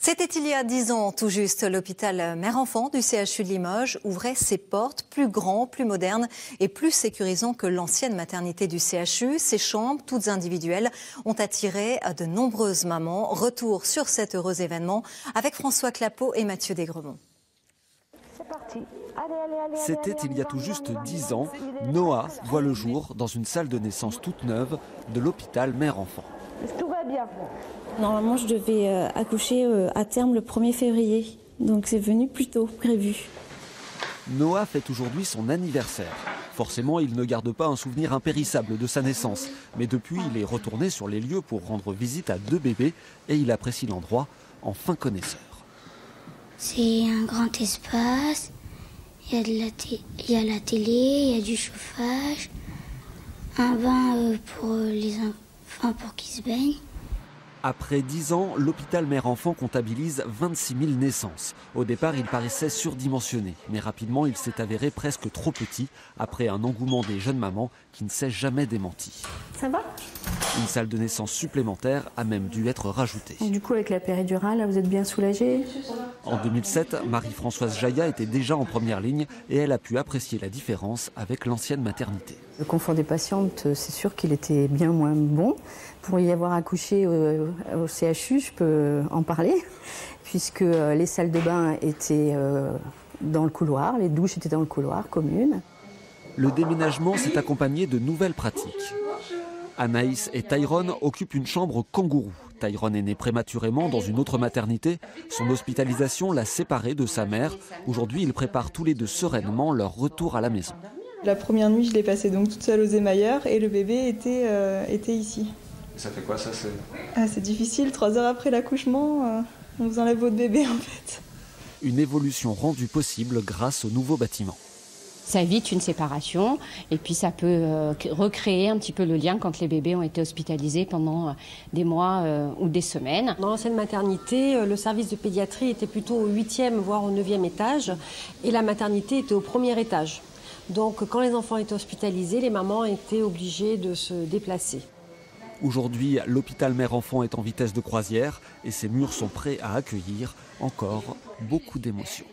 C'était il y a 10 ans, tout juste, l'hôpital mère-enfant du CHU de Limoges ouvrait ses portes, plus grand, plus moderne et plus sécurisant que l'ancienne maternité du CHU. Ces chambres, toutes individuelles, ont attiré de nombreuses mamans. Retour sur cet heureux événement avec François Clapeau et Mathieu Desgremont. C'est parti. C'était il y a tout juste 10 ans. Noah voit le jour dans une salle de naissance toute neuve de l'hôpital mère-enfant. Tout va bien. Normalement, je devais accoucher à terme le 1er février. Donc c'est venu plus tôt prévu. Noah fête aujourd'hui son anniversaire. Forcément, il ne garde pas un souvenir impérissable de sa naissance. Mais depuis, il est retourné sur les lieux pour rendre visite à 2 bébés et il apprécie l'endroit en fin connaisseur. C'est un grand espace, il y a la télé, il y a du chauffage, un bain pour les enfants pour qu'ils se baignent. Après 10 ans, l'hôpital mère-enfant comptabilise 26 000 naissances. Au départ, il paraissait surdimensionné, mais rapidement, il s'est avéré presque trop petit, après un engouement des jeunes mamans qui ne s'est jamais démenti. Ça va ? Une salle de naissance supplémentaire a même dû être rajoutée. Du coup, avec la péridurale, là, vous êtes bien soulagée ? En 2007, Marie-Françoise Jaillat était déjà en première ligne et elle a pu apprécier la différence avec l'ancienne maternité. Le confort des patientes, c'est sûr qu'il était bien moins bon. Pour y avoir accouché au CHU, je peux en parler, puisque les salles de bain étaient dans le couloir, les douches étaient dans le couloir commune. Le déménagement s'est accompagné de nouvelles pratiques. Anaïs et Tyrone occupent une chambre kangourou. Tyrone est né prématurément dans une autre maternité. Son hospitalisation l'a séparé de sa mère. Aujourd'hui, ils préparent tous les deux sereinement leur retour à la maison. La première nuit, je l'ai passée donc toute seule aux émailleurs et le bébé était ici. Ça fait quoi ça C'est difficile, 3 heures après l'accouchement, on vous enlève votre bébé en fait. Une évolution rendue possible grâce au nouveau bâtiment. Ça évite une séparation et puis ça peut recréer un petit peu le lien quand les bébés ont été hospitalisés pendant des mois ou des semaines. Dans l'ancienne maternité, le service de pédiatrie était plutôt au 8e voire au 9e étage et la maternité était au 1er étage. Donc quand les enfants étaient hospitalisés, les mamans étaient obligées de se déplacer. Aujourd'hui, l'hôpital mère-enfant est en vitesse de croisière et ses murs sont prêts à accueillir encore beaucoup d'émotions.